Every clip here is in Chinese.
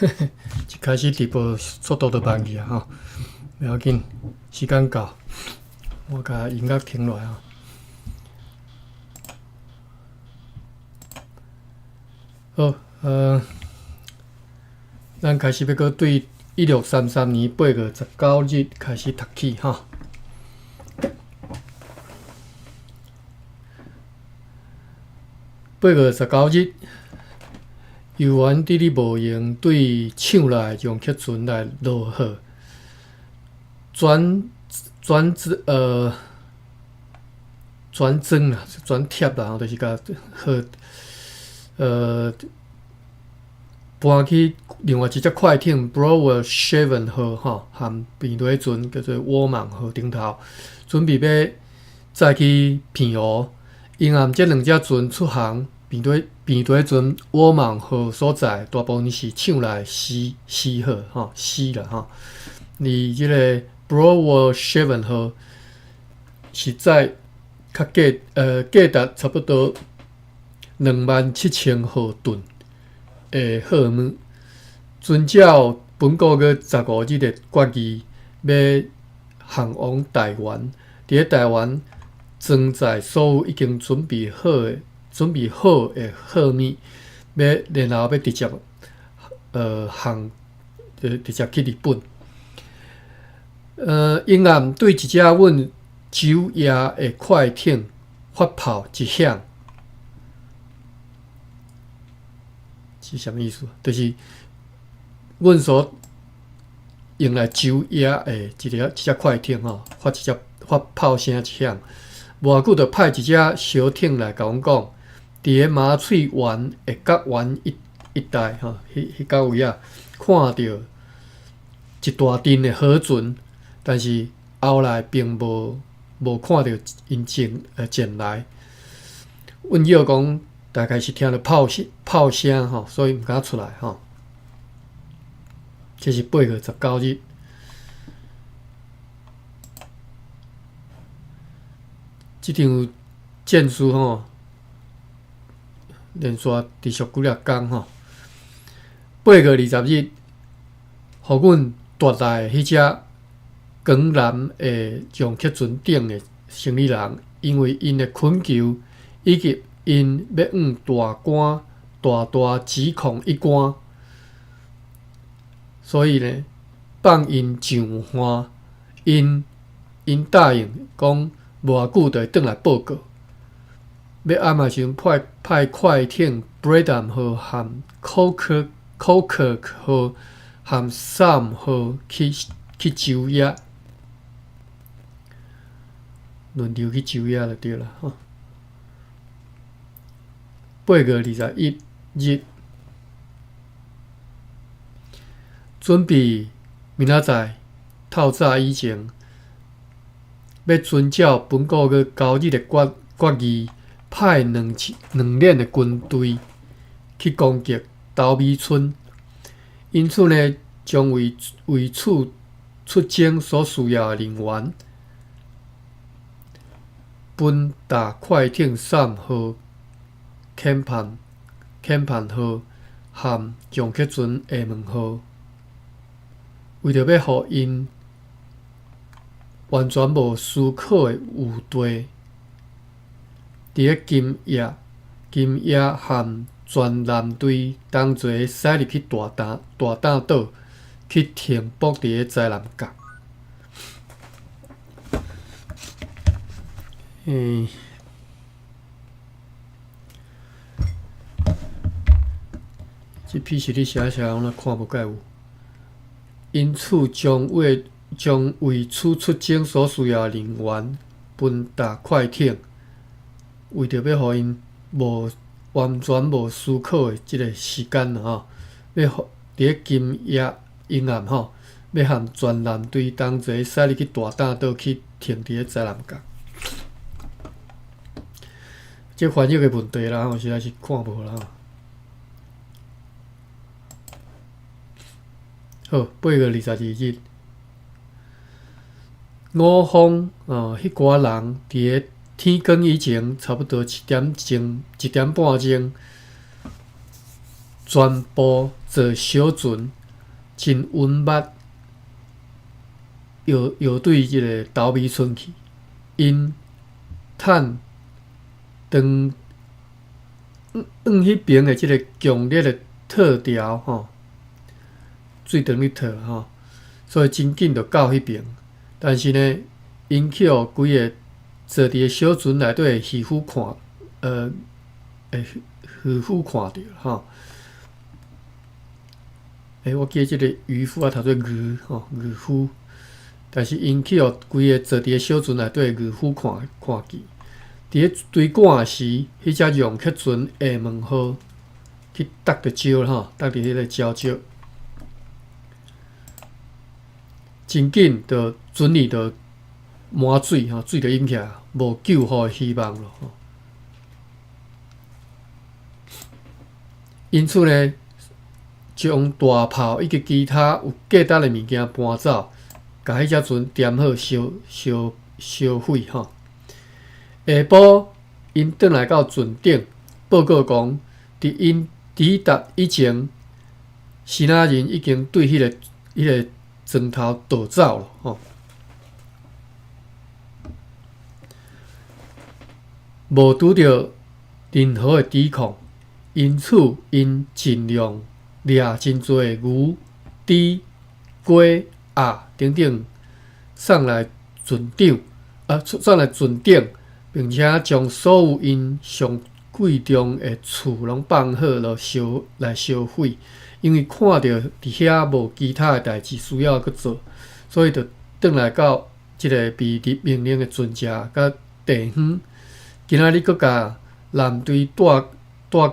一开始直播速度就慢去啊吼，不要紧，时间到，我甲音乐停落来啊。好，咱开始要搁对1633年8月19日开始读起哈。8月19日，游园地理模型对厂内用客船来落货，转增啦，转贴啦，就是甲货搬去另外一只快艇 Brower 7号吼，含平底船叫做沃芒号顶头，准备要再去平湖。因含这两只船出航，平底船沃芒号所在大部分是厂内C 号吼 C 啦吼，而即个 Brower 7号是在较价值差不多27000毫吨的货物，遵照本个月15日的决议，要航往台湾。伫台湾装载所有已经准备好的货物，然后要直接直接去日本。因暗对一只阮酒业的快艇发炮一响，是啥物意思？就是阮所用来酒业的一只快艇吼，发炮声一响，无久就派一只小艇来甲阮讲，伫个麻翠湾的角湾一带吼，迄到位啊，看到一大阵的河船，但是后来并无看到因前来。阮叫讲大概是听到炮声吼，所以毋敢出来吼。这是8月19日。即场战事吼，连续持续几粒工吼。8月20日，互阮夺来迄只港南的用客船顶的生理人，因为因的困求以及因要大指控一关，所以呢，放因上岸，因答应讲无久就会转来报告。要暗时阵派快艇 Bradham 号和 Coker 号和 Sam 号去酒业，轮流去酒业就对了吼。8月21日，准备明仔载透早以前，要遵照本个月9日的决议，派两连的军队去攻击斗米村。因此呢，将为此出征所需要的人员，本大快艇3号、캠판号和用客船厦门号，为着要互因完全无思考的有地，伫咧金野和全舰队同齐驶入去大胆岛，去停泊伫咧台南港。这批是你写我看无介有。因此，将为此出征所需要的人员，分大快艇，为着要互因完全无思考的即个时间吼，要伫咧金野沿岸吼，要含全舰队同齐驶入去大胆岛去停伫咧台南港。这翻译的问题啦，实在是看无啦。好，8月22日，五方迄寡人伫咧天光以前，差不多1点半钟，全部坐小船，真温密，又对即个豆米村去，因趁当迄边的即个强烈的特调吼，水长咧套吼，所以真紧就到迄边。但是呢，因去互规个坐伫个小船内底的渔夫看，渔夫看到吼。我记即个渔夫啊，读做渔吼，渔夫。但是因去互规个坐伫个小船内底的渔夫看见，伫个追赶时，迄只洋客船下门号去搭着礁吼，搭伫迄个礁石，真紧就船里就满水吼，水就淹起来，无救护的希望咯吼。因此呢，将大炮以及其他有价值的物件搬走，甲迄只船点好烧毁吼。下晡，因转来到船顶，报告讲，伫因抵达以前，希腊人已经对迄个船头逃走了吼。无拄着任何的抵抗，因此因尽量掠真多鱼、猪、鸡、鸭等等送来船顶，并且将所有因上贵重的厝拢放好，就烧毁。因为看到伫遐无其他的代志需要去做，所以就转来到即个被命令的船只甲地方。今仔日佫甲舰队带到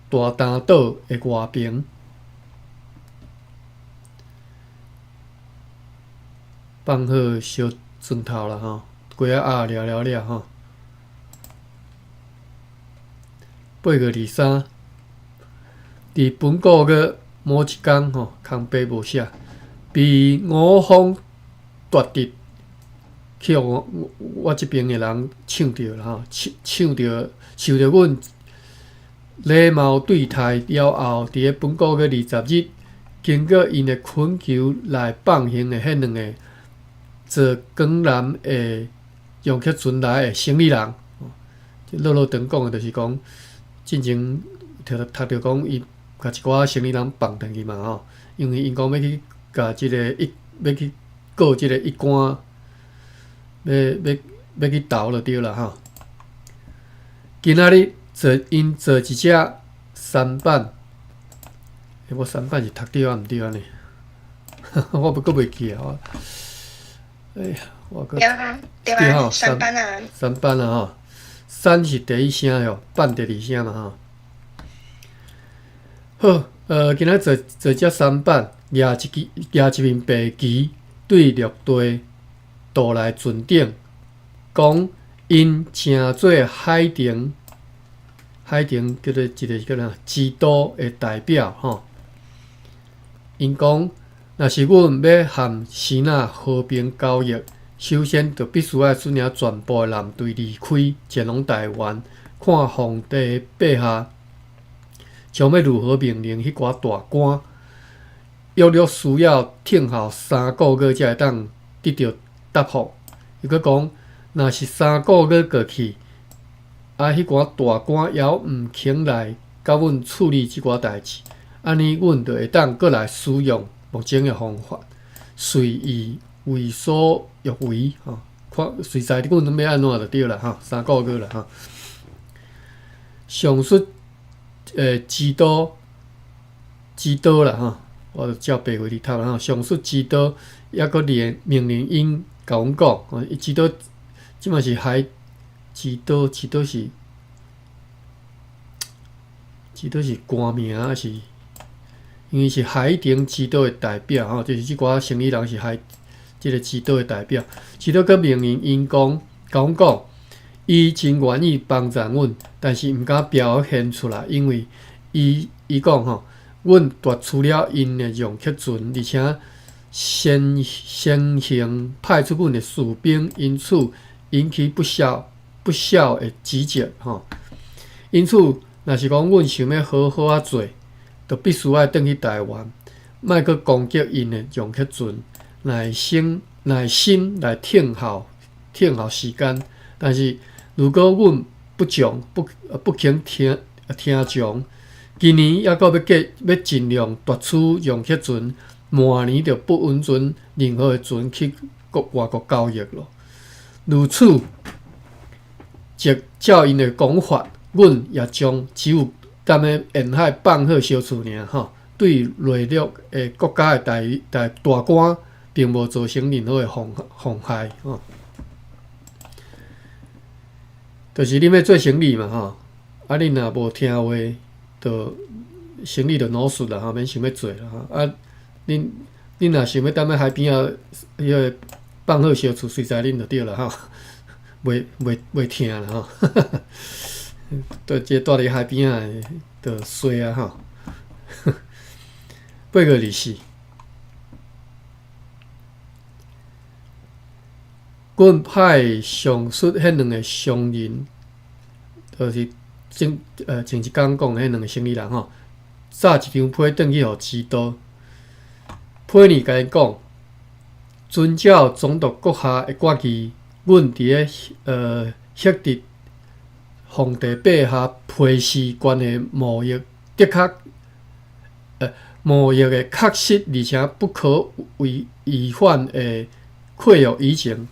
大嶝岛的外边，放好烧船头啦吼，鸡仔鸭了吼。8月23，伫本国个某一天吼，空白无写，被我方夺得。去互我即边的人抢着啦吼，抢着受着阮礼貌对待了后，伫个本国个20日，经过因的恳求来放行的迄2个坐江南的洋客船来的生理人，落长讲的就是讲，进前读着讲伊甲一寡生理人放转去嘛吼，因为因讲要去甲即个要去告即个一官。要去投就对啦吼。今仔日因做一只舢板，我舢板是读对啊毋对啊呢？我佫袂记啊！我对啊，舢板啊，舢板啊吼，舢是第一声哟，板第二声嘛吼。好，今仔做只舢板，举一面白旗，对陆地。倒来船顶，讲因称做海城叫做一个基督的代表吼。因讲，若是阮要和希腊和平交易，首先就必须要率领全部的舰队离开前往台湾，看皇帝陛下将要如何命令迄寡大官，约略需要听候3个月才会当得到答复。伊佫讲，若是3个月过去，迄寡大官还毋肯来甲阮处理即寡代志，安尼阮就会当过来使用目前的方法，随意为所欲为吼。看随在阮要安怎就对啦吼，3个月啦吼。上述基督啦吼，我就照白话哩读啦吼。上述基督抑佫命令因。甲阮讲，伊基督即嘛是基督是官名还是？因为是海城基督的代表吼，就是即寡生理人是即个基督的代表。基督佫命令因讲，甲阮讲，伊真愿意帮助阮，但是毋敢表现出来，因为伊讲吼，阮夺取了因的洋客船，而且。先行派出阮的士兵，因此引起不孝的指责吼。因此，若是讲阮想要好好做，就必须要转去台湾，莫去攻击因的容克船，耐心来听候时间。但是如果阮不肯听从，今年还阁要尽量夺取容克船，明年就不允准任何的船去外国交易咯。如此，照因的讲法，阮也将只有踮咧沿海放好小厝尔吼，对内陆的国家的大官并无造成任何的妨害吼。就是恁要做生意嘛吼，啊恁若无听话，就生意就老输啦吼，免想要做啦吼。啊，恁若想要踮咧海边啊，迄个放好小厝，随在恁就对啦吼，袂听啦吼。即住伫海边啊，就衰啊吼。824，阮派上述迄两个商人，就是前一讲讲迄两个生意人吼，炸一张批转去互基督。批呢甲伊讲，遵照总督阁下的决议，阮伫咧获得皇帝陛下批示权的贸易的确贸易的确实而且不可违反的契约以前。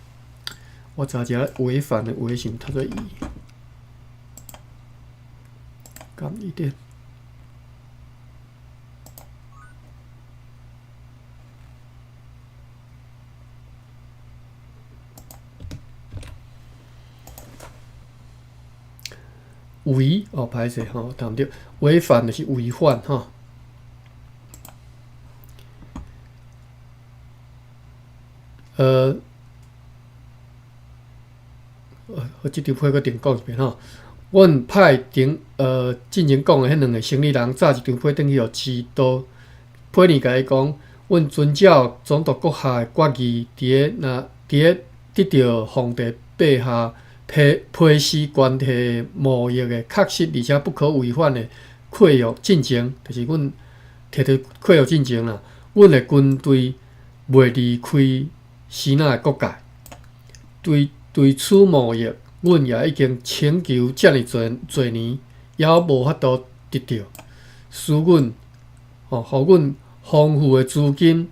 我查一下违反的违是毋读做伊，甘一点。违歹势吼，谈着违反就是违反吼。我即张批搁定讲一遍吼。阮派进前讲的迄两个生意人炸一张批转去互基督。批呢甲伊讲，阮遵照总督阁下的决议，伫咧得到皇帝陛下批示关系贸易的确实而且不可违反的契约进前，就是阮摕到契约进前啦。阮的军队袂离开西那的国界。对此贸易，阮也已经请求遮尔侪年，也无法度得到，使阮互阮丰富的资金，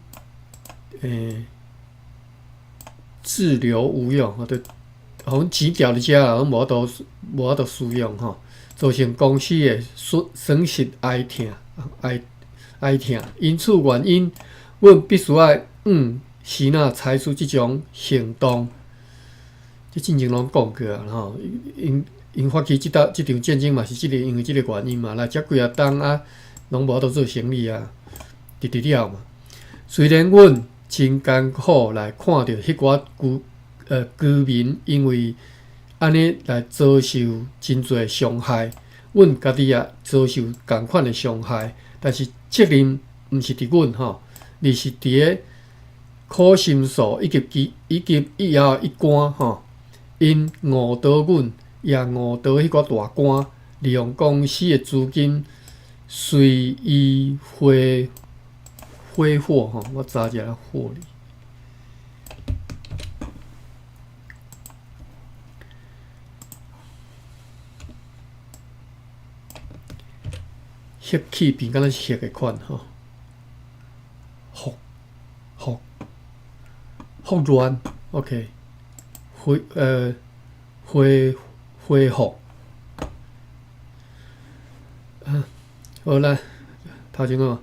滞留无用，就互阮钱掉伫遮啦，阮无法度使用吼，造成公司的损失哀痛。因此原因，阮必须要时若采取即种行动。即进前拢讲过啊，吼，因发起即场战争嘛，是因为即个原因嘛。来遮几啊冬啊，拢无法度做生意啊，直了嘛。虽然阮真艰苦来看到迄寡居民因为安尼来遭受真侪伤害，阮家己也遭受共款的伤害，但是责任毋是伫阮吼，而是伫咧苦心素以及以后一关吼。因误导阮，也误导迄个大官，利用公司的资金随意挥霍吼。我查一下获利。血气边敢若是血的款吼，复乱 ，OK。恢复好啦，头前讲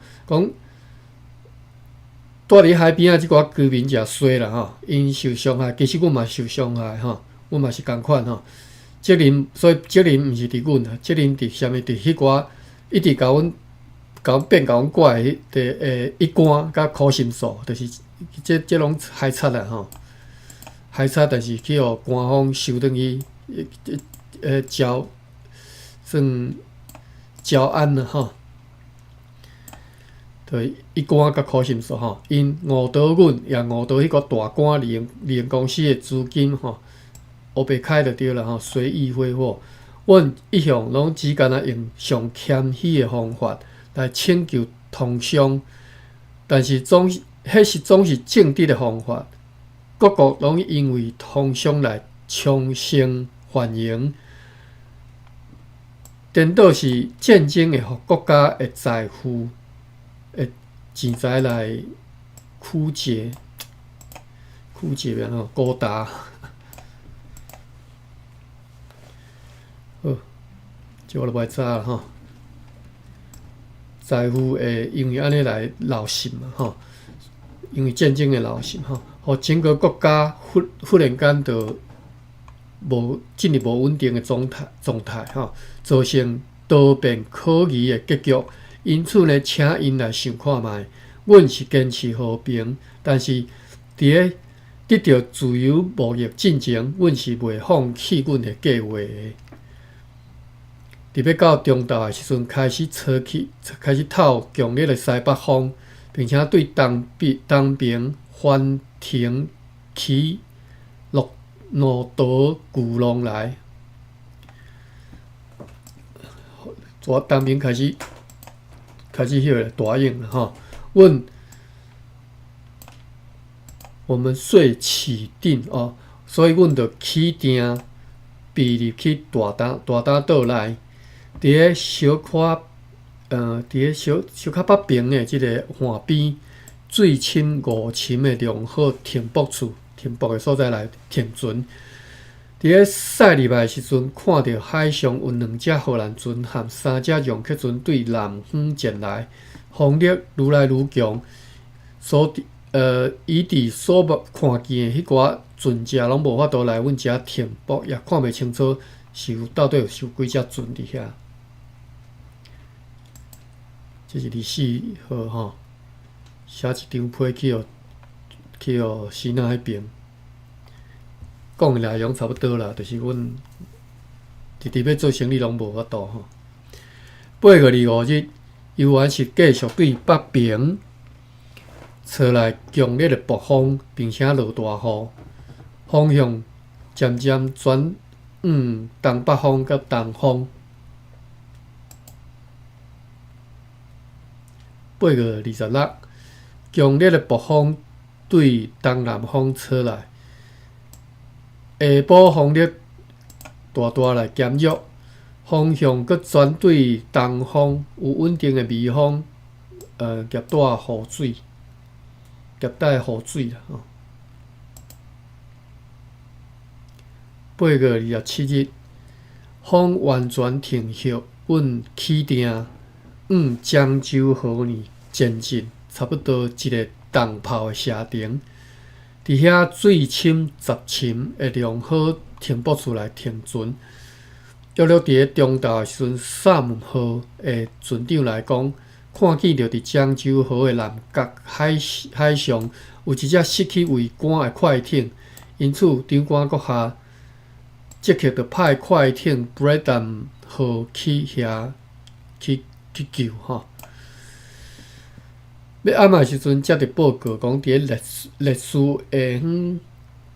住伫海边啊，即寡居民诚衰啦吼，因受伤害，其实阮嘛受伤害吼，阮嘛是共款吼。所以责任毋是伫阮啊，责任伫啥物？伫迄寡一直甲阮怪的一关甲苦心素，就是即拢害惨啦吼。害惨，但是去互官方收转去，交安啦吼。对，一关甲苦心素吼，因误导阮，也误导迄个大官利用公司的资金吼，黑白开就对啦吼，随意挥霍。阮一向拢只敢若用上谦虚的方法，来拯救同乡，但是总是政治的方法。各国拢因为同乡来昌盛繁荣，颠倒是战争会互国家的财富、的钱财来枯竭，然后高达。好，这我就袂知啦吼。财富会因为安尼来闹心嘛吼，因为战争的闹心吼，互整个国家忽然间就进入无稳定的状态吼，造成多变可疑的结局。因此呢，请因来想看觅，阮是坚持和平，但是伫咧得到自由贸易进前，阮是袂放弃阮的计划的。伫要到中昼的时阵，开始透强烈的西北风，并且对东边翻腾起怒涛巨浪来。东边开始迄个大影了吼。我们遂起定哦，所以阮就起定避入去大胆岛内。伫咧小可北边的即个岸边，水深5深的良好停泊的所在来停船。伫咧驶入来的时阵，看到海上有2只荷兰船和3只洋客船对南方前来，风力愈来愈强。伊伫所看见的迄寡船只拢无法度来阮遮停泊，也看袂清楚到底有几只船伫遐。这是24号吼，写一张批去西南迄边，讲的内容差不多啦，就是阮直直要做生意拢无法度吼。8月25日，游园是继续对北边吹来强烈的北风，并且落大雨，方向渐渐转东北风甲东风。8月26，强烈的北风对东南方吹来，下晡风力大来减弱，方向佫转对东方，有稳定的微风，夹带雨水啦吼。8月27日，风完全停息，阮起定漳州河呢前进，差不多一个东炮的射程。伫遐水深10深的良好停泊处来停船。约伫咧中昼的时阵，3号的船长来讲，看见着伫漳州河的南角海上有一只失去桅杆的快艇，因此长官阁下即刻就派快艇 Bredham 号去遐去救吼。要暗的时阵，才得报告讲，伫咧烈士下方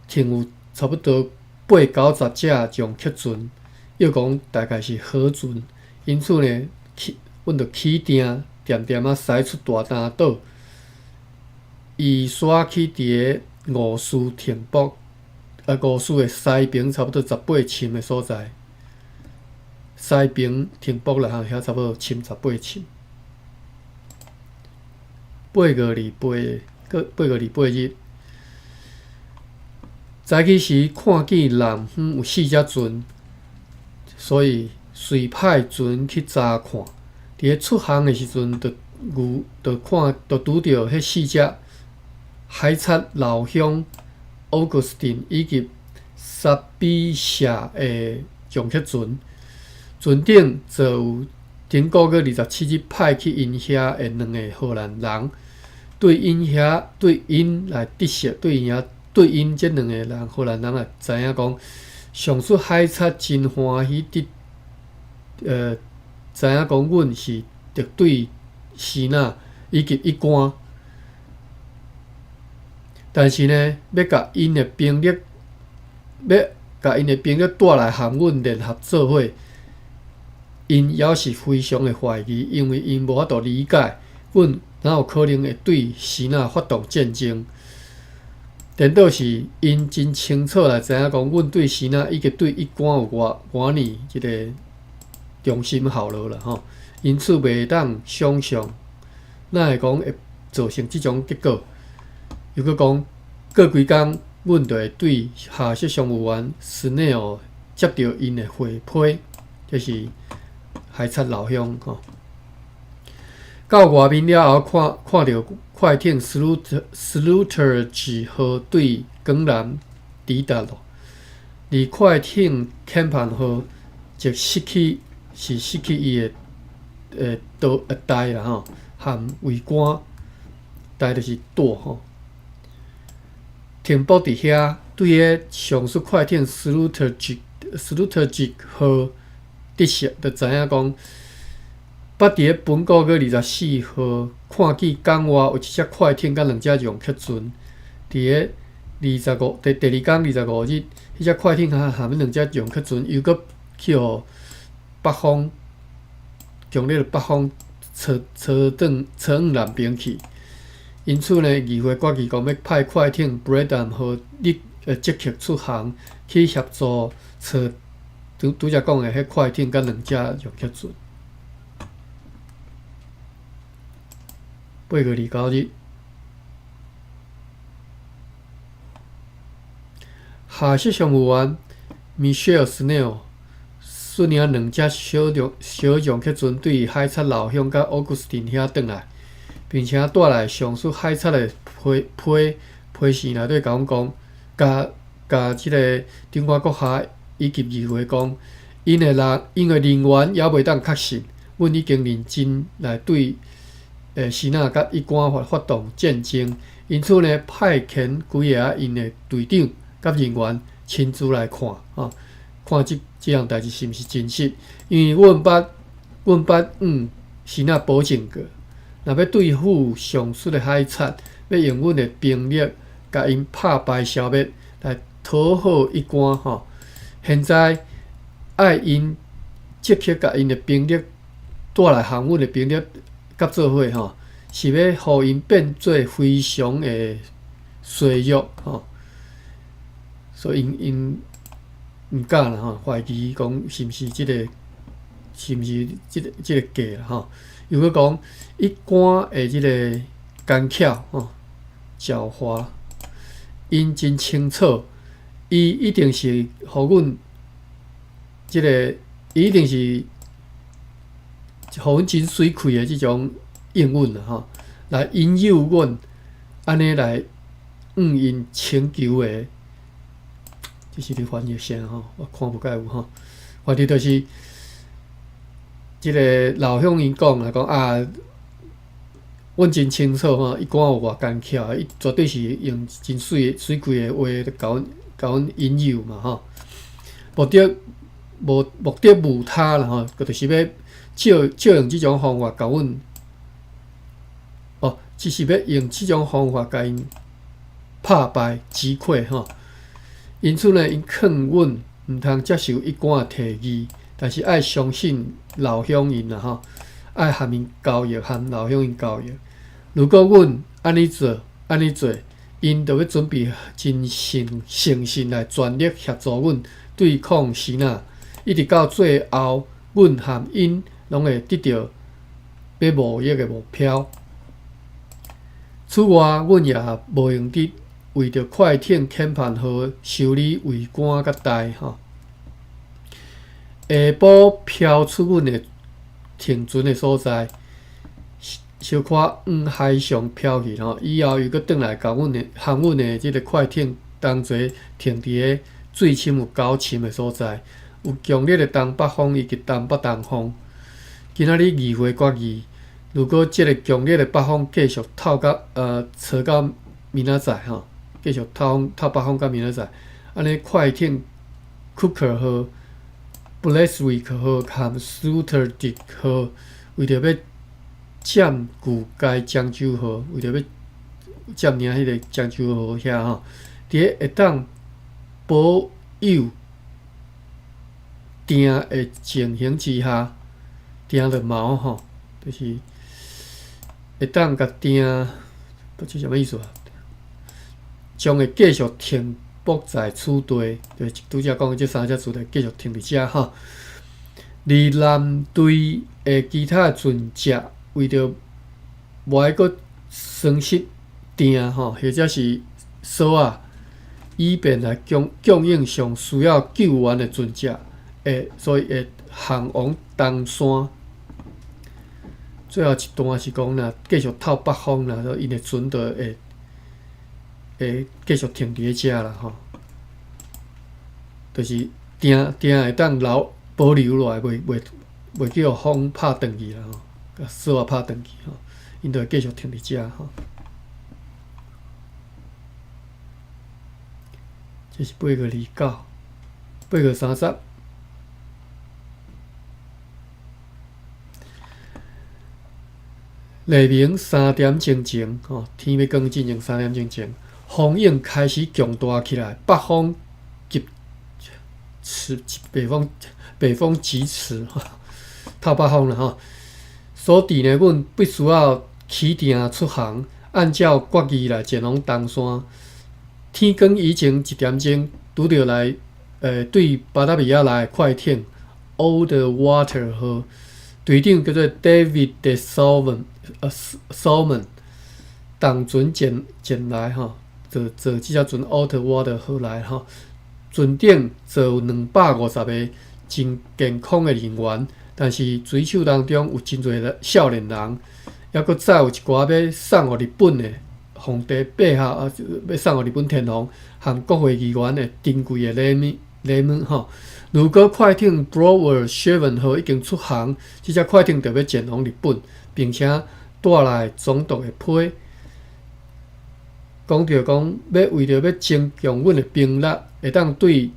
停有差不多8-90只洋客船，又讲大概是好船，因此呢，阮就起定渐驶出大嶝岛，移徙去伫咧五市停泊，五市的西边差不多18深的所在，西边停泊啦，遐差不多深18深。8月28日，早起时看见南方有4只船，所以随派船去查看。伫咧出航的时阵，就拄着迄4只海贼老乡 Augustine 以及萨比社的洋客船，船顶就有经过个27日派去因遐的2个荷兰人。对因来得悉，对因这2个人荷兰人也知影讲，上述海贼真欢喜知影讲阮是敌对希腊以及一干，但是呢，要甲因的兵力带来和阮联合做伙，因也是非常的怀疑，因为因无法度理解，阮哪有可能会对希腊发动战争。颠倒是因真清楚来知影讲，阮对希腊已经对伊关有偌年即个忠心效劳了吼，因此袂当想象，哪会讲会造成即种结果。又搁讲，过几工，阮就会对下设商务员斯内尔接到因的回批，就是海贼老乡吼。到外面了后，看到快艇 Slutage 号对港南抵达了，而快艇 Campan 号则失去伊的台啦吼，含桅杆，台就是舵吼。停泊伫遐，对个上述快艇 Slutage 号得识，就知影讲，捌伫个本国月24号看见港外有一只快艇甲2只洋客船。伫个第二天25日，迄只快艇含2只洋客船又搁去互北方强烈的北方扯往南边去。因此呢，议会决议讲要派快艇 Bradham 号积极出航，去协助找拄则讲的迄快艇甲2只洋客船。8月29日，下设商务员 Michelle Snell 率领2只小洋客船对海贼老乡甲 Augustine 遐转来。并且带来上述海贼的批示内底甲阮讲，甲即个中华国下以及议会讲，因的人员也袂当确信，阮已经认真来对希腊甲伊关发动战争，因此呢，派遣几个因的队长甲人员亲自来看看即项代志是毋是真实，因为阮捌希腊保证过。若要对付上述的海贼，要用阮的兵力甲因拍败消灭，来讨好一关吼。现在爱因积极甲因的兵力带来含阮的兵力甲做伙吼，是要互因变做非常的衰弱吼。所以因毋敢啦吼，怀疑讲是毋是即个假啦吼。又搁讲，伊官的即个干巧狡猾，因真清楚，伊一定是互阮即个，伊一定是互阮真水气的即种应允啦吼，来引诱阮安尼来因请求的，这是咧翻译啥吼？我看无介有吼，反正就是。即个老乡因讲啦，讲阮真清楚吼，伊讲有偌干巧，伊绝对是用真水气的话甲阮引诱嘛吼。目的无他啦吼，就是要借用即种方法甲阮，只是要用即种方法甲因拍败击溃吼。因此呢，因劝阮毋通接受伊讲的提议。但是爱相信老乡因啦吼，爱和因交易，和老乡因交易。如果阮安尼做，因就要准备真诚信来全力协助阮对抗希腊，一直到最后，阮和因拢会得到要募益的目标。此外，阮也无用得为着快艇遣盘号修理桅杆甲台吼。下晡飘出阮的停船的所在，小可往海上飘去吼。以后又搁转来甲阮的即个快艇同齐停伫个水深有够深的所在，有强烈的东北风以及东北东风。今仔日议会决议，如果即个强烈的北风继续吹到明仔载吼，继续透北风到明仔载，安尼快艇 Cooker 号。Blaiswick 号和 Slutage 号为着要占据该漳州号，为着要占领迄个漳州号遐吼，伫个会当保有定的情形之下，定着毛吼，就是会当甲定，不知什么意思啊？将会继续停泊在此地，就是拄则讲即三只字来继续停伫遮吼。而蓝队其他船只为着无爱阁损失定吼，或者是锁啊，以便来供应上需要救援的船只，所以会航往东山。最后一段是讲若继续透北方啦，因的船就会继续停伫遮啦吼，就是定会当保留落来，袂叫风拍转去啦吼，甲锁啊拍转去吼，因就会继续停伫遮吼。这是8月29，8月30。黎明3点钟前，天要光进前3点钟前，风影开始强大起来，北风北风疾驰，透北风啦吼。所以呢，阮必须要起定出航，按照决议来前往东山。天光以前1点钟，拄着来对巴达比亚来的快艇 Old Water 号，队长叫做 David de Salmon， 同船前来吼，坐即只船 Old Water 号来吼。船顶坐250个真健康的人员，但是水手当中有真侪少年人，还佫再有一寡要送互日本的皇帝陛下要送互日本天皇和国会议员的珍贵的礼物吼。如果快艇 Broward 7号已经出航，即只快艇就要前往日本，并且带来总督的批。讲着讲，为着要增强阮的兵力，会当对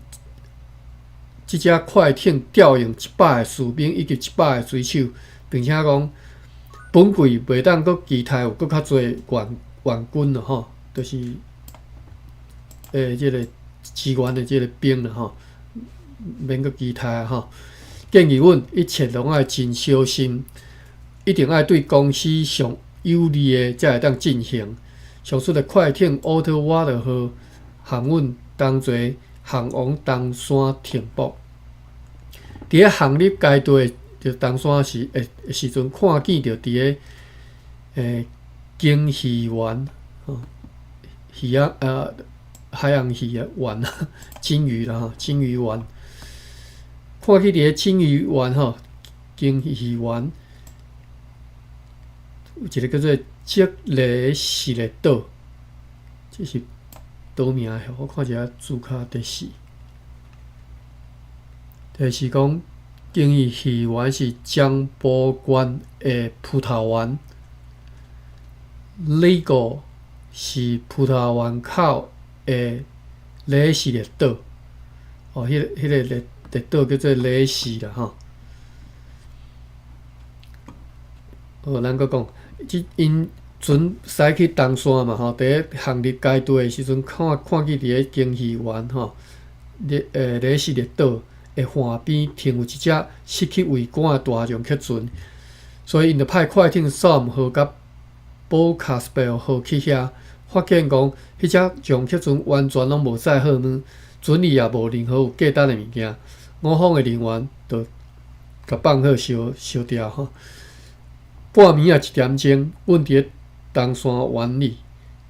即只快艇调用100个士兵以及100个水手，并且讲本季袂当阁期待有阁较侪援军了吼，就是即个支援的即个兵了吼，免阁期待啊吼。建议阮一切拢爱真小心，一定爱对公司上有利的才会当进行。上述的快艇 Old Water 号航运同齐航往东山停泊。伫咧航入该地着东山时阵，看见着伫咧鲸鱼湾鱼啊海洋鱼啊湾鲸鱼啦吼，鲸鱼湾，看见伫咧鲸鱼湾吼，鲸鱼湾有一个叫做吉雷士的岛，这是岛名诶。我看一下注脚第4，就是讲鲸鱼湾是江波县的葡萄园 ，Lego 是葡萄园口的雷士的岛。迄个岛叫做雷士啦吼。咱阁讲。因船驶去东山嘛吼，第一航入该地的时阵，看见伫咧鲸鱼湾吼，雷士列岛的岸边停有一只失去桅杆的大洋客船，所以因就派快艇 Sam 号甲 Bocasbel 号去遐，发现讲迄只洋客船完全拢无载好物，船里也无任何有价值的物件，我方的人员就甲放好烧掉吼。半暝1点钟，阮伫咧东山湾里，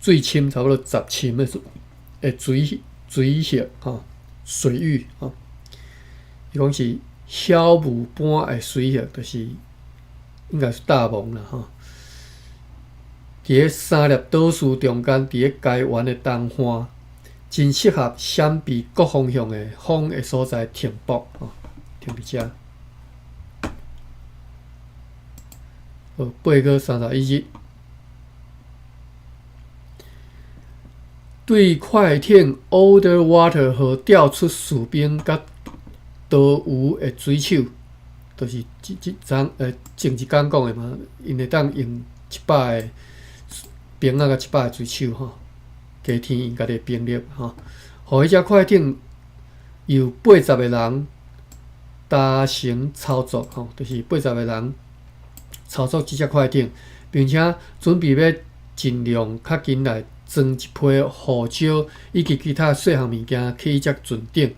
水深差不多10深的水域吼，水域吼，伊讲是小雾般的水域，就是应该是大梦啦吼。伫咧3粒岛屿中间，伫咧该湾的东岸，真适合闪避各方向的风的所在停泊吼，停伫遮。8月31日，对快艇 Old Water 号调出士兵甲多余的水手，就是前一讲讲的嘛，因会当用100个兵仔甲100个水手吼，加添因家己兵力吼，互迄只快艇由80个人达成操作吼，就是80个人操作即只快艇，并且准备要尽量较紧来装一批护照以及其他细项物件去只船顶，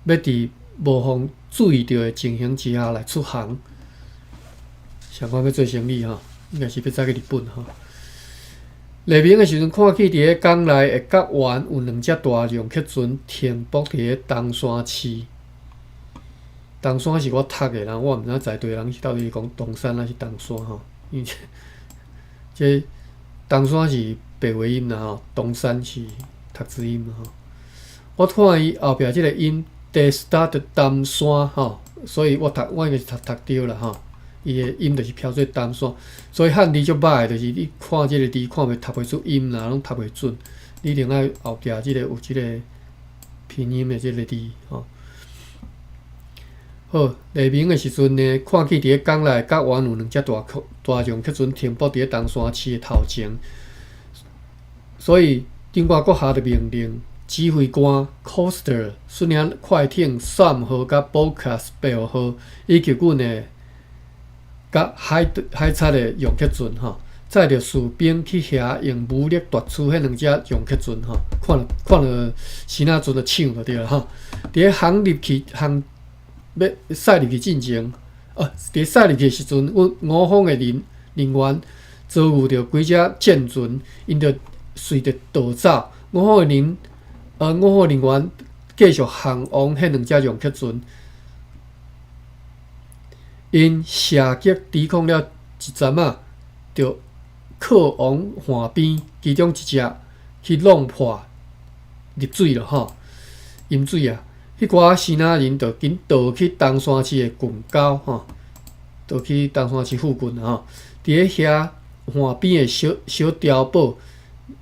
要伫无妨注意到的情形之下来出航。想看要做生意吼，应该是要走去日本吼。黎明的时阵，看见伫咧港内的甲湾有2只大量客船停泊伫咧东山市。东山是我读的，然后我毋知在地人是到底是讲东山还是东山吼，因为这东山是白话音啦吼，东山是读字音吼。我看伊后壁即个音 ，they start 东山吼，所以我应该是读对啦吼。伊的音就是飘做东山，所以汉字足歹，就是你看即个字看袂读袂出音啦，拢读袂准。你另外后壁即个有即个拼音的即个字吼。好，黎明的时阵呢，看见伫咧港内甲湾有2只大型客船停泊伫咧东山市的头前，所以顶挂阁下的命令，指挥官 Coster 率领快艇3号甲 Bocas 8号以及阮的甲海贼的洋客船吼，载着士兵去遐用武力夺取迄2只洋客船吼，看了是那阵的抢就对了吼。伫咧要驶入去进前，伫驶入去时阵，阮我方的人员遭遇着几只舰船，因着随着逃走。我方的人员继续航往迄2只洋客船，因射击抵抗了一阵仔，就靠往岸边，其中一只去弄破入水了吼，淹水啊！迄寡先仔人就紧逃去东山市的近郊吼，逃去东山市附近吼。伫咧遐岸边的小碉堡，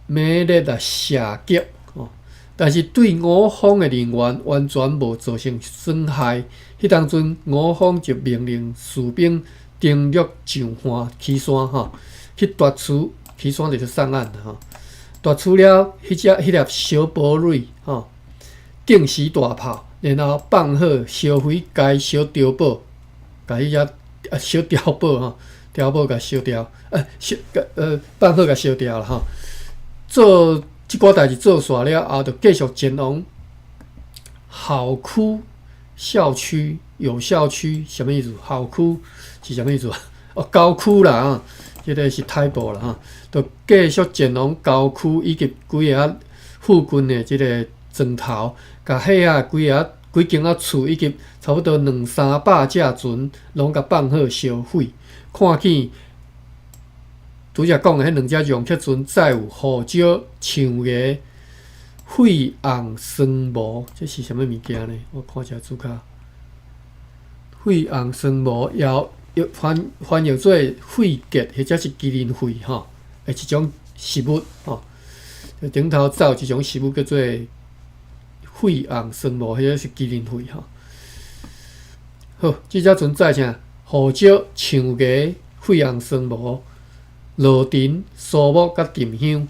猛烈来射击吼，但是对我方的人员完全无造成损害。迄当阵，我方就命令士兵登陆上岸岐山吼，去夺取岐山就是上岸吼，夺取了迄粒小堡垒吼。定时大炮，然后放好烧毁该小碉堡，甲迄只小碉堡吼，碉堡甲烧掉，放好甲烧掉了吼。做即个代志做煞了后，就继续前往校区有校区什么意思？校区是什么意思？郊区啦啊，这个是太薄啦哈，就继续前往郊区以及几个附近的即个砖头。甲迄几间厝以及差不多200-300只船，拢甲放好烧毁。看见拄则讲的迄2只洋客船载有护照、枪牙、血红酸毛，这是啥物物件呢？我看一下注脚。血红酸毛又翻译做血结，或者是麒麟血吼，一种食物吼。顶头走一种食物叫做血红酸毛，迄个是麒麟血吼。好，即只船载啥？护照、枪牙、血红酸毛、罗丁、苏木甲沉香。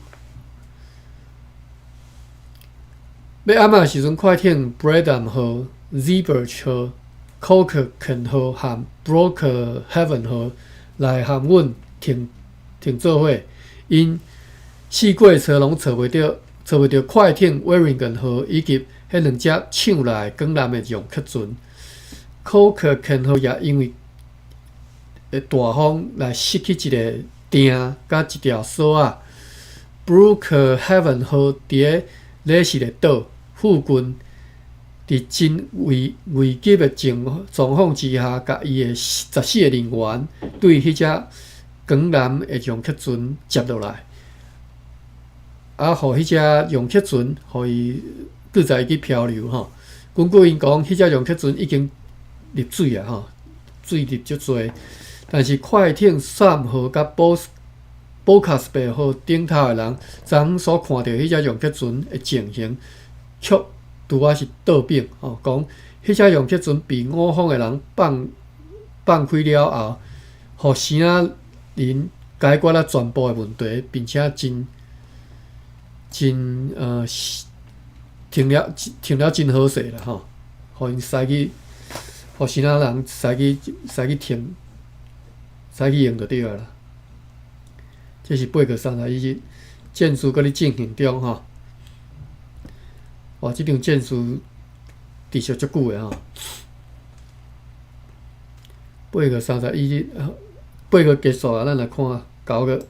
要暗仔时阵，快艇 Bradham 号、Zeebrugge 号、Coquelin 号和 Brookhaven 号来和阮停做伙，因四过车拢找袂到快艇 Warrington 号以及迄2只抢来港南的洋客船。Coquelin 号也因为大风来失去一个钉甲一条索仔。Brookhaven 号伫咧是个岛附近，伫真危急的状况之下，甲伊的14个人员对迄只港南的洋客船接落来，互迄只洋客船，互伊搁再去漂流吼。根据因讲，迄只洋客船已经入水啊吼，水入足多，但是快艇3号甲Bocas 8号顶头的人，昨所看到迄只洋客船的情形，却拄啊是倒兵吼，讲迄只洋客船被我方的人放开了后，互生仔人解决了全部的问题，并且停了真好势啦吼，互因驶去互其他人使去填，使去用就对了啦。这是8月31日战事搁咧进行中吼。哇，这场战事持续足久诶吼。8月31日，8月结束啊，咱来看9月。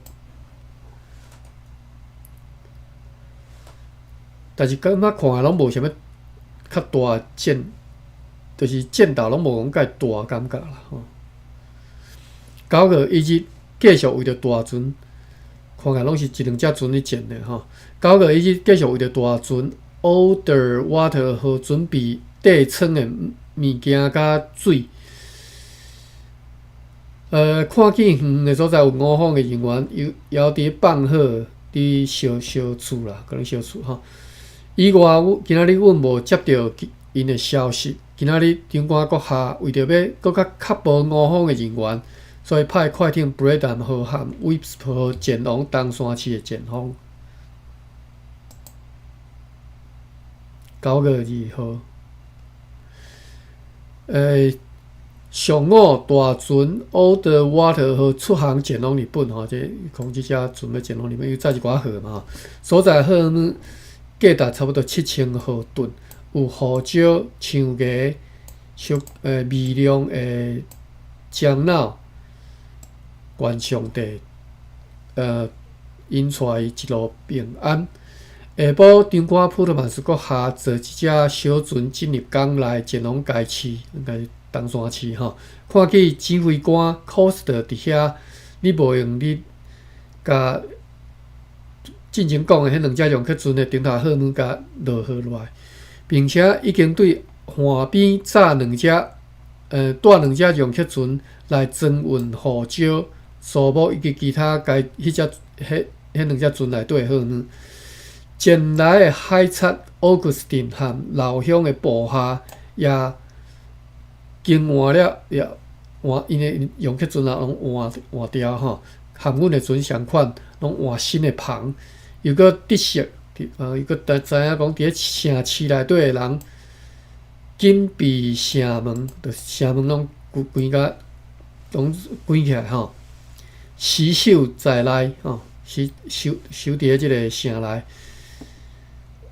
但是感觉看诶拢无啥物较大战，就是战斗拢无讲介大感觉啦吼。9月1日继续为着大船，看起来拢是一两只船咧战诶吼。9月1日继续为着大船 Underwater 号准备底舱诶物件甲水。看见远诶所在有5方诶人员摇伫放好伫小厝啦，可能小厝吼。以外，今仔日阮无接到因诶消息。今仔日长官阁下为着要阁较确保5方诶人员，所以派快艇 Bradham 号和 Wisp 号前往东山市诶前方。9月2号，上午大船 Underwater 号出航前往日本吼，这讲即只船要前往日本，因为载一寡货嘛，所在货物价值差不多7000毫吨，有胡椒、香芽、微量诶樟脑、原上帝，引出伊一路平安。下晡，长官普特曼斯阁下坐一只小船进入港内，前往该市，应该是东山市吼。看见指挥官 Cost 伫遐，你无用你甲进前讲诶迄两只容克船诶顶头货物甲落下来，并且已经对岸边炸两只带两只容克船来增运胡椒、树木以及其他迄两只船内底诶货物。前来诶海贼 Augustine 和老乡诶部下也经换了，因诶容克船啊拢换掉吼，和阮诶船相款拢换新诶篷。又搁得悉，又搁知影讲，伫咧城市内底诶人紧闭城门，就是城门拢关甲拢关起来吼，死守在内吼，守伫咧即个城内。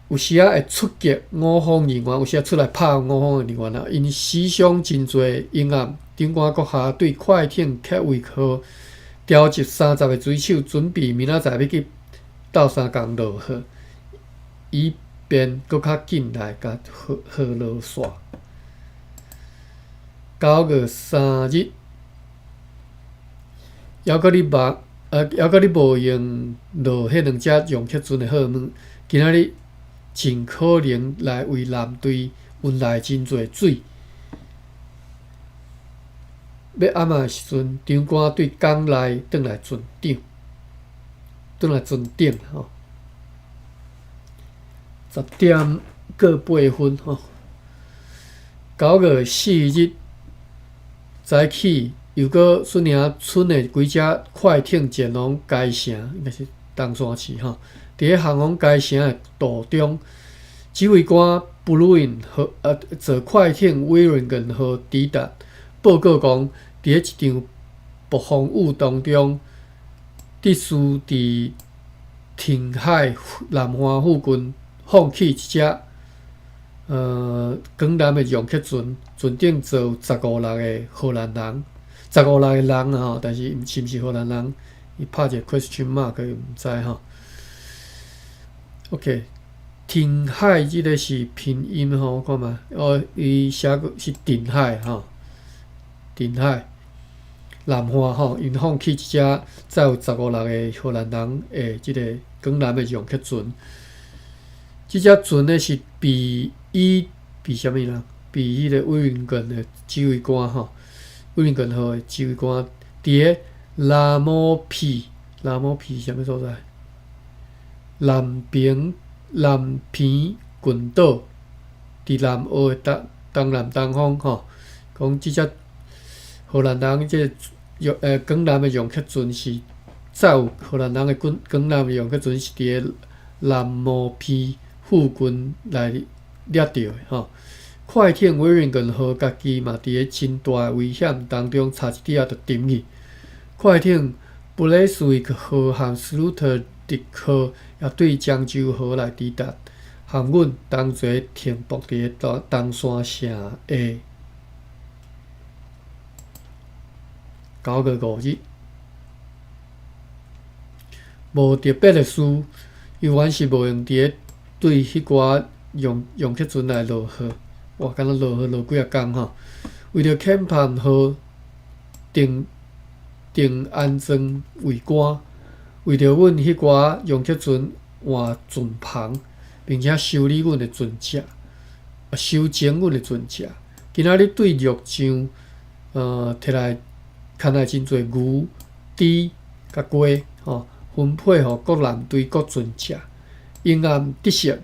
有时啊会出击5方人员，有时啊出来拍5方诶人员啊，因死伤真侪，因暗长官阁下对快艇 Catwick 号调集30个水手，准备明仔载要去斗相共落货，以便搁较紧来甲货落线。9月3日，犹搁你无用落迄两只容克船诶货物，今仔日尽可能来为舰队运来真侪水。要暗仔时阵，长官对港内转来船顶吼，10点过8分吼。9月4日早起，又搁顺领村诶几只快艇前往该城，应该是东山市吼。伫咧航往该城诶途中，指挥官布鲁因号坐快艇威灵顿号抵达，报告讲，伫咧一场暴风雨当中，敌师伫停海南方附近放弃一只港南诶容克船，船顶坐有15人诶荷兰人，15人诶人吼，但是是毋是荷兰人，伊拍一个 question mark 伊毋知吼。OK， 停海即个是拼音吼，我看嘛，伊写个是定海吼，定海。南方吼，因放弃一只载有15人诶荷兰人诶，即个港南诶容克船。即只船咧是被啥物人？被迄个威灵顿诶指挥官吼，威灵顿号诶指挥官伫咧拉摩皮啥物所在？南平群岛，伫南澳诶东南东方吼，讲即只荷兰人即个港南诶容克船是载有荷兰人诶港南诶容克船是伫咧南摩皮附近来掠着诶吼。快艇维仁根号家己嘛伫咧真大危险当中，差一点就沉去。快艇布雷斯维克号和斯鲁特迪号也对漳州河来抵达，航运同齐停泊伫东山城下。9月5日，无特别的事，伊原是无用伫咧对迄寡用客船来落货，哇，敢若落货落几啊工吼。为着遣盘号定安全卫官，为着阮迄寡用客船换船篷，并且修理阮的船只，修整阮的船只。今仔日对陆上，摕来牵来真侪牛、猪、甲鸡，分配互各舰队各船只。因暗得胜，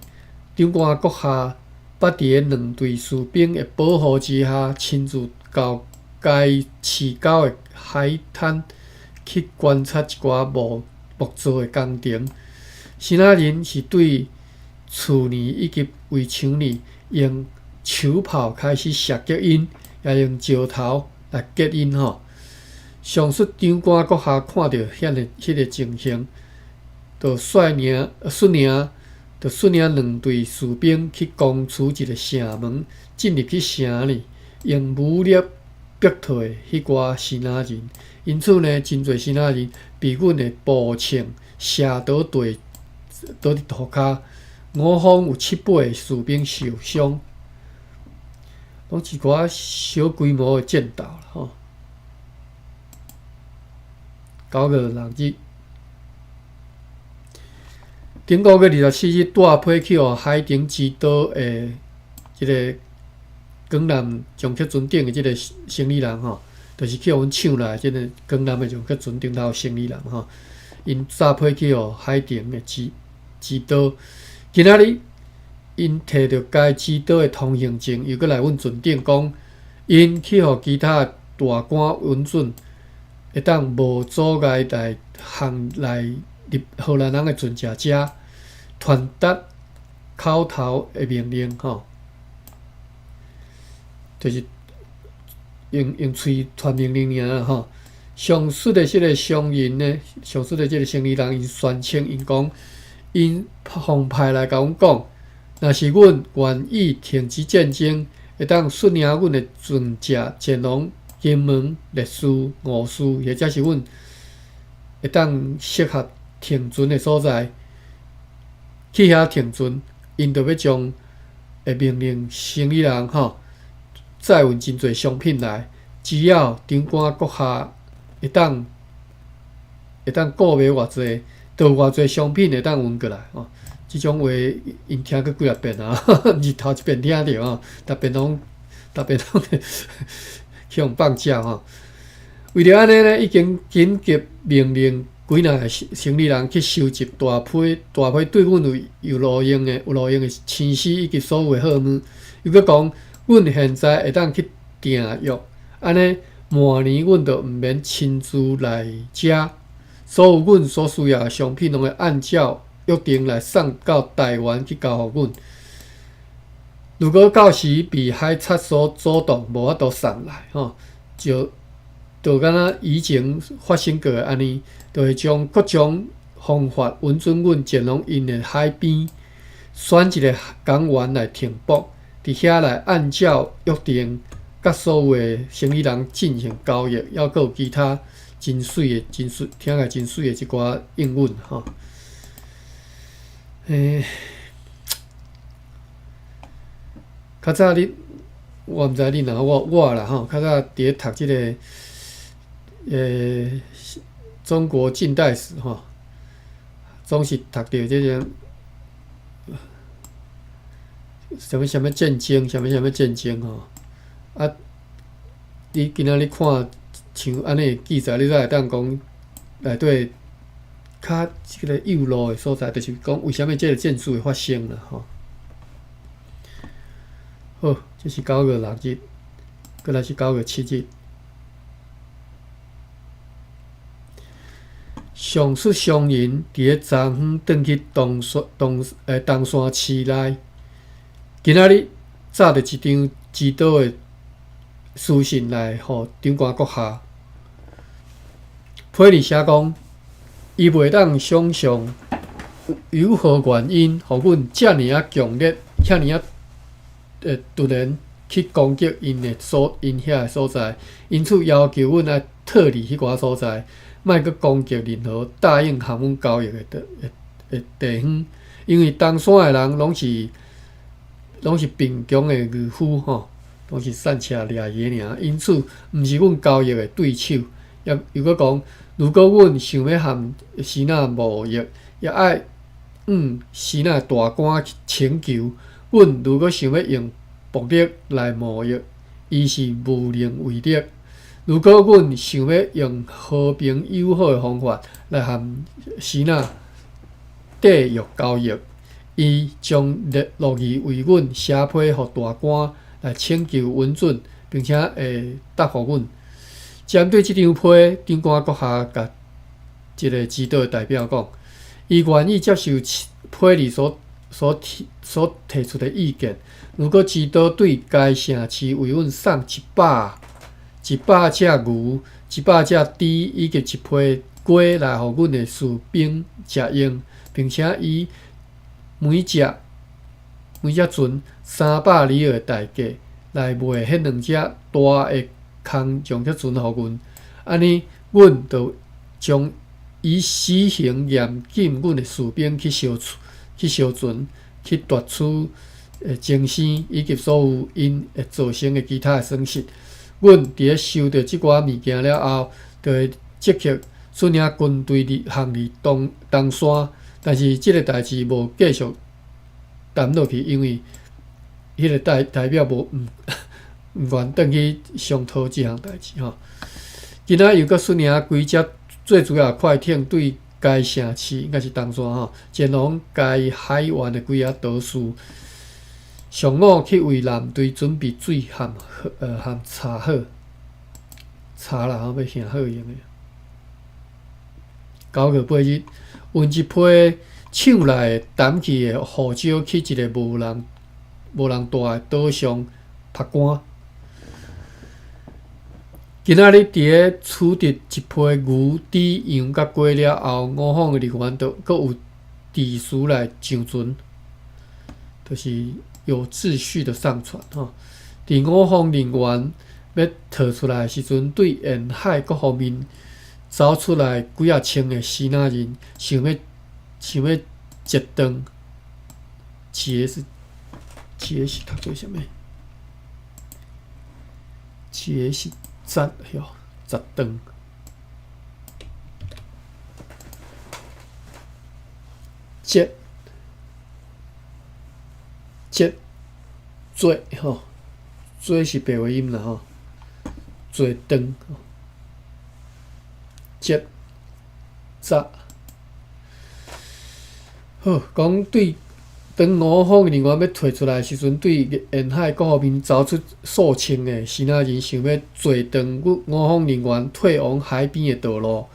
长官阁下捌伫咧两队士兵的保护之下，亲自到该市郊的海滩去观察一寡木造的工程。新仔人是对去年以及为前年用手炮开始射击因，也用石头来击因吼。上述长官阁下看到迄个情形，就率领两队士兵去攻取一个城门，进入去城里，用武力逼退迄寡新仔人。因此呢，真侪新仔人被阮的步枪射倒伫土骹，我方有7、8个士兵受伤，拢一寡小规模的战斗啦吼。9月6日，顶5月27日，大批去互海顶之岛的即个江南上客船顶的即个生理人吼，就是去互阮抢来即个江南的上客船顶头生理人吼，因炸批去互海顶的之岛。今仔日，因摕到该之岛的通行证，又搁来阮船顶讲，因去互其他大官允准。会当无阻碍来入荷兰人的船只遮传达口头的命令吼，就是用喙传命令尔吼。上述的即个商人呢，上述的即个生理人，因宣称因讲，因奉派来甲阮讲，若是阮愿意停止战争，会当率领阮的船只前往金门、烈屿、五屿，或者是阮会当适合停船的所在，去遐停船，因就要将会命令生理人载运真侪商品来，只要长官阁下会当顾买偌济，就偌济商品会当运过来吼。即种话因听过几啊遍啊，毋是头一遍听着吼，逐遍拢去互放假吼。为了安尼呢，已经紧急命令几若个生理人去收集大批对阮有路用的清洗以及所有的货物。又搁讲，阮现在会当去订约，安尼明年阮就毋免亲自来遮，所有阮所需要的商品拢会按照约定来送到台湾去交互阮。如果到时被海贼所阻挡，无法度送来就敢若以前发生过安尼，就会将各种方法允准阮前往因的海边，选一个港湾来停泊，伫遐来按照约定，甲所有的生理人进行交易，还佫有其他听起来真水的一寡应允吼。较早我毋知你若我啦吼，较早伫咧读即个中国近代史吼，总是读到即种什么战争，什么战争吼。啊，你今仔日看像安尼记载，你才会当讲内底较即个幼路的所在，就是讲为虾米即个战事会发生啦吼。好，这是9月6日，过来是9月7日。上述商人伫咧昨昏转去东山市内，今仔日炸着一张指导的书信来互长官阁下。批里写讲，伊袂当想象有何原因，互阮遮尔啊强烈、遐尔啊突然去攻击因遐的所在，因此要求阮来脱离迄寡所在，莫阁攻击任何答应和阮交易的地方，因为东山的人拢是贫穷的渔夫吼，拢是散车掠鱼尔，因此毋是阮交易的对手。又搁讲，如果阮想要和希那贸易，也爱希那大官请求。阮如果想要用暴力来贸易，伊是无能为力。如果阮想要用和平友好的方法来和希那缔约交易，伊将乐意为阮写批互大官来请求允准，并且会答复阮。针对即张批，长官阁下甲一个指导代表讲，伊愿意接受批里所提出的意见。如果指导对该城市为阮送100只牛、100只猪以及1批鸡来互阮的士兵食用，并且以每只船300里的代价来卖迄2只大的空将这船互阮，安尼阮就将以死刑严禁阮的士兵去烧船，去夺取精生以及所有因会造成的其他损失。阮伫咧收到即寡物件了后，就会积极率领军队行入东山，但是即个代志无继续谈落去，因为迄个代表毋愿转去商讨即项代志吼。今仔又阁率领几只最主要快艇对该城市应该是东山吼，前往该海湾的几啊岛屿，上午去为舰队准备水和茶好，茶啦要啥好用的。9月8日，运一批手内担起的护照去一个无人住的岛上拍竿。今仔日伫咧处置一批牛、猪、羊甲鸡了后，我方的人员阁有秩序来上船，就是有秩序的上船吼。伫我方人员要逃出来的时阵，对沿海各方面走出来几啊千的希腊人，想要截断，截是读做啥物？截是截断。做吼，做是白话音啦吼，做断，截。好，讲对，当我方人员要退出来的时阵，对沿海各方面走出数千的希腊人想要截断我方人员退往海边的道路，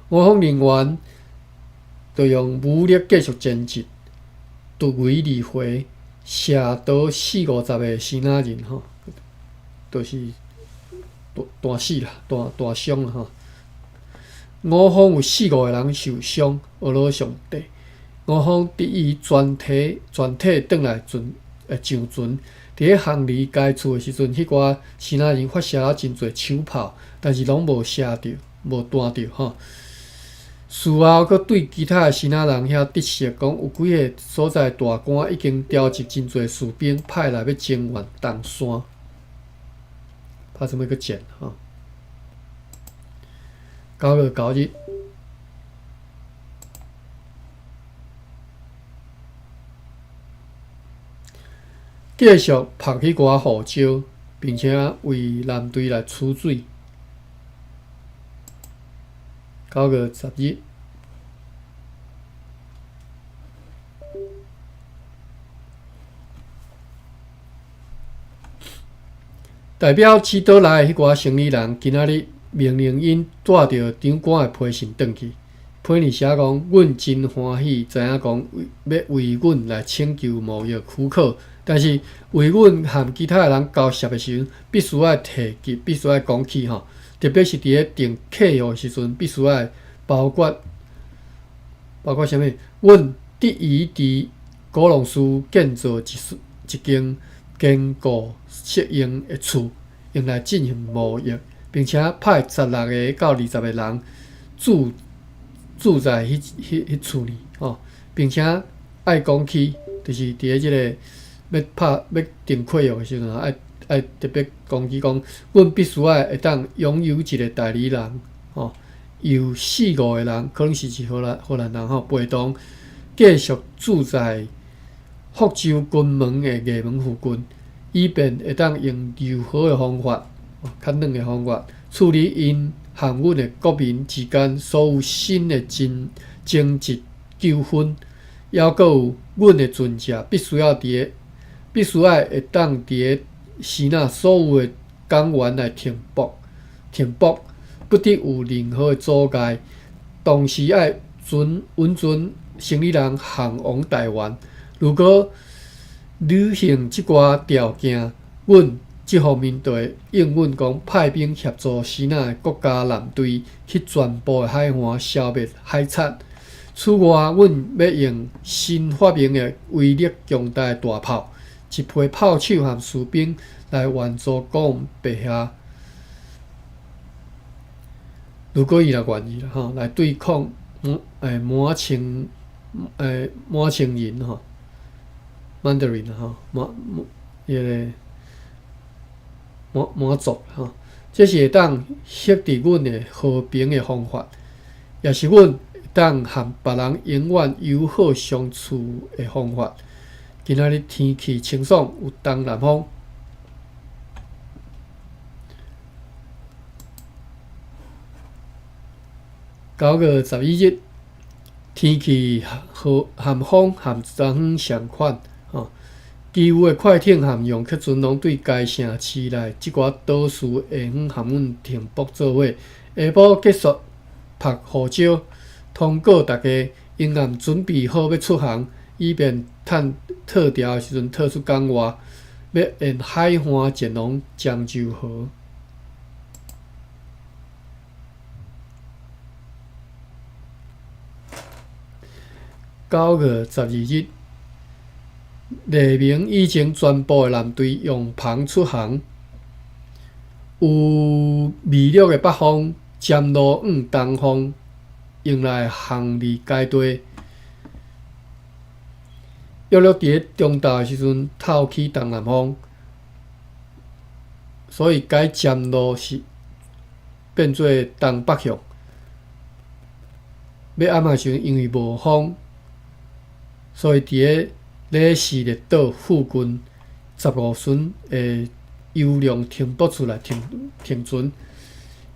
我方人员就用武力继续坚持，突围而回，射倒40-50个希腊人吼，就是大死啦，大伤啦吼。我方有4-5个人受伤，俄罗上帝。我方得以全体转来上船。伫咧行离该厝的时阵，迄寡希腊人发射了真侪枪炮，但是拢无射着，无弹着吼。事后，佫对其他的希腊人遐得悉讲，有几个所在大官已经调集真侪士兵派来要增援东山。拍什么个箭吼？9月9日，继续拍迄寡护照，并且为舰队来储水。9月10日，代表指导来的迄寡生理人，今仔日命令因带着长官的批信转去。批里写讲，阮真欢喜知影讲要为阮来请求贸易许可，但是为阮和其他人交涉的时阵，必须要提及，必须要讲起吼。特别是伫咧订客户的时阵，必须要包括啥物？阮得以伫高龙寺建造一间坚固适应的厝，用来进行贸易，并且派16个到20个人住在迄厝里吼，并且爱讲起，就是伫咧即个要订客户的时阵，爱特别讲起讲，阮必须会当拥有一个代理人吼，由4-5个人，可能是一荷兰人吼，陪同继续住在福州金门的艺门附近，以便会当用友好的方法、较软的方法处理因和阮的国民之间所有新的争执纠纷，还佫有阮的船只必须要会当伫咧西那所有的港湾来停泊，不得有任何的阻碍。同时爱允准行李人航往台湾。如果履行即寡条件，阮即方面就会应允讲派兵协助西那的国家舰队去全部的海岸消灭海贼。此外，阮要用新发明的威力强大的大炮，一批炮手和士兵来援助国王陛下。如果伊若愿意啦吼，来对抗满清人吼 ，Mandarin 吼，满族吼，这是会当获得阮的和平的方法，也是阮会当和别人永远友好相处的方法。今仔日天气清爽，有东南风。9月11日，天气和风和昨昏相款吼。其余的快艇和用客船拢对该城市内即寡岛屿下远和阮停泊做伙。下晡结束拍号召，通告大家沿岸准备好要出航，以便趁退潮的时阵退出港外，要沿海岸前往漳州河。9月12日，黎明以前全部的舰队用篷出航，有微弱的北风渐落往东方，用来航离该地。约伫咧中昼的时阵透起东南风，所以该渐落是变做东北向。要暗时阵因为无风，所以伫咧士列岛附近15船的油量停泊出来停船。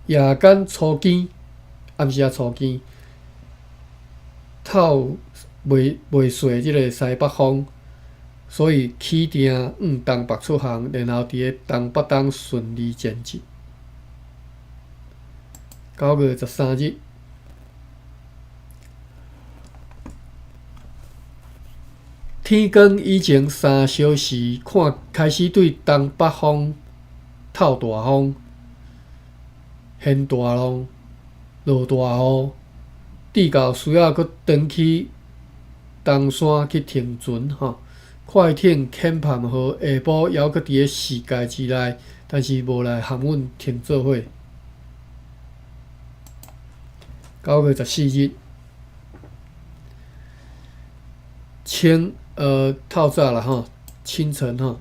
夜间初更，暗时初更，透袂碎即个西北风，所以起定往东北出航，然后伫咧东北东顺利前进。9月13日。天光以前3小时，开始对东北风透大风，现大浪，落大雨，直到需要搁转去东山去停船吼。快艇欠盼号下晡犹搁伫咧世界之内，但是无来和阮停做伙。9月14日，透早啦吼，清晨吼，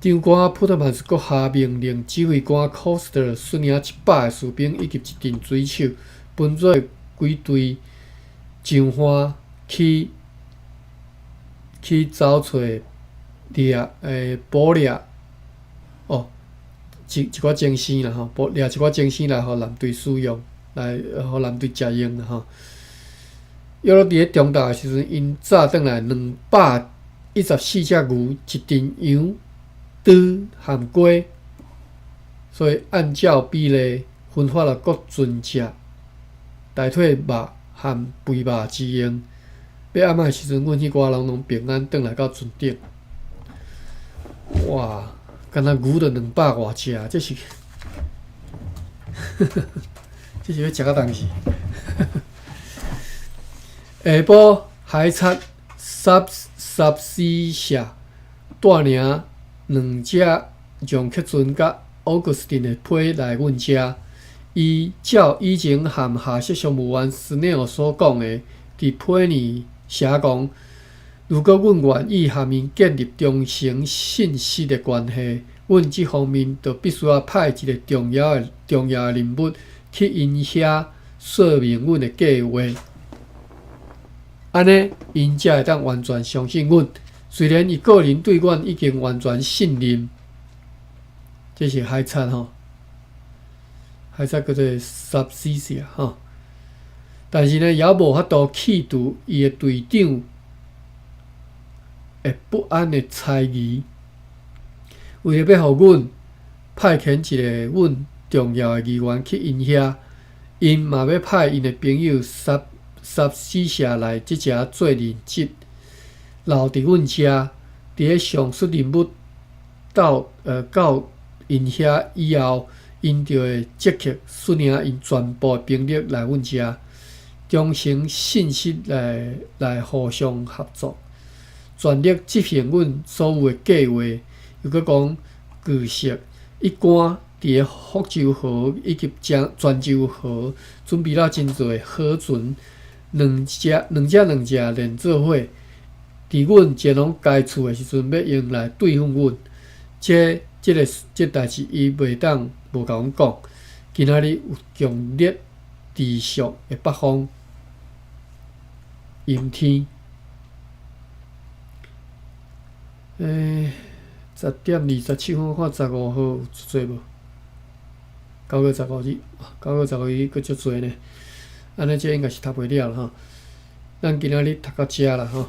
长官普特曼斯阁下命令指挥官 Coster 率领100个士兵以及一阵水手，分做几队上岸去找找捕猎一寡精生啦吼，捕猎一寡精生来互舰队使用，来互舰队食用啦吼。约伫咧中昼的时阵，因炸转来214只牛，一阵羊、猪和鸡，所以按照比例分发了各船只，代替肉和肥肉之用，要暗暝时阵，阮迄寡人拢平安转来到船顶。哇，敢若牛着200外只，这是，这是要食到当时。下晡海贼14社带领2只容克船甲奥古斯丁的批来阮遮。依照以前和下设商务员斯内尔所讲的，伫批尼写讲，如果阮愿意和因建立忠诚信息的关系，阮即方面就必须要派一个重要的人物去因遐说明阮的计划。安尼，因才会当完全相信阮。虽然伊个人对阮已经完全信任，这是海贼吼。海贼叫做14社吼，但是呢，也无法度去除伊的队长的不安的猜疑。为了要互阮派遣一个阮重要的议员去因遐，因嘛要派因的朋友14社来即遮做任职，留伫阮遮。伫咧上述任务到因遐以后。因就会积极率领因全部兵力来阮遮，忠诚信息来互相合作，全力执行阮所有的计划。又搁讲，据悉一贯伫咧福州河以及泉州河准备了真侪河船，两只连做伙，伫阮建拢该厝的时阵，要用来对付阮。这代志伊袂当无甲阮讲。今仔日有强烈持续的北风，阴天。10点27分，看15号有做无？9月15日，9月15日佫足侪呢。安尼这应该是读袂了吼。咱今仔日读到遮啦吼，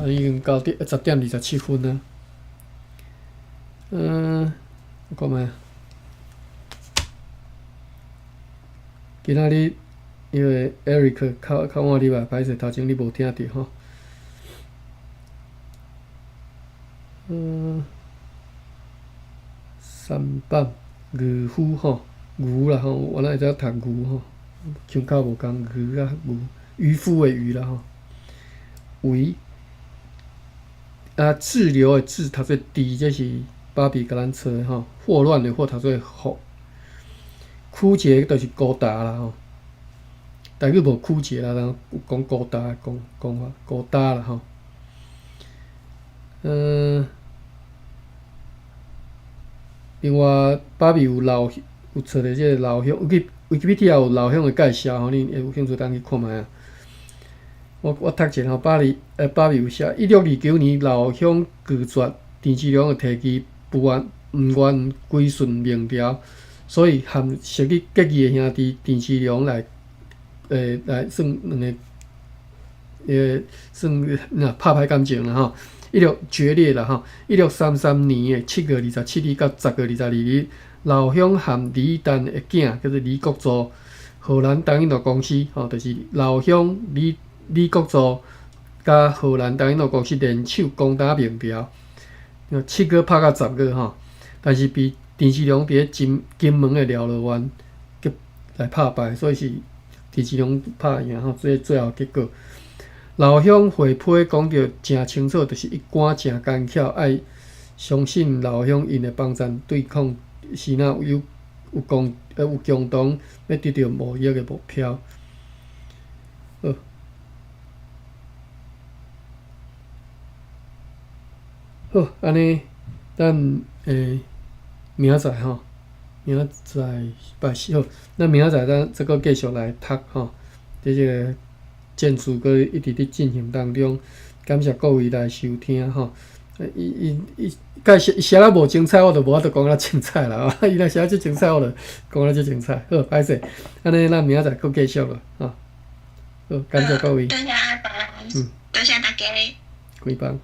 已经10点27分啊。我讲咩？今仔日因为 Eric 较晚入来，歹势头前你无听着吼。3班渔夫吼，鱼啦吼，我那会晓读鱼吼，腔口无共鱼啊鱼，渔夫的渔啦吼，维滞留的滞读做滴，这是。芭比甲咱找的吼，霍乱的霍读做霍，枯竭就是高达啦吼。台语无枯竭啦，有讲高达的讲法，高达啦吼。另外，芭比有找的这个老乡，Wikipedia 有老乡的介绍吼，你有兴趣当去看卖啊。我读者吼，芭比有写，1629年老乡拒绝田志良的提议。毋愿归顺明朝，所以含昔日结义的兄弟田志良来算两个算拍歹感情啦吼，决裂啦吼。1633年的7月27日到10月22日，老乡含李丹的囝叫做李国柱，荷兰东印度公司吼，就是老乡李国柱甲荷兰东印度公司联手攻打明朝。7月拍到10月吼，但是被田志良伫咧金门的辽乐湾来拍败，所以是田志良拍赢吼。最后结果，老乡回批讲着诚清楚，就是一关诚干巧，爱相信老乡因的帮战对抗是若有共同要得到某一个目标。好，安尼，咱明仔载吼，明仔载拜四好，咱明仔载咱再搁继续来读吼，这个战事搁一直伫进行当中，感谢各位来收听吼。伊写了无精彩，我就无法度讲了精彩啦。伊若写了足精彩，我就讲了足精彩。好，歹势，安尼咱明仔载搁继续了吼。好，感谢各位。多谢大家。关房。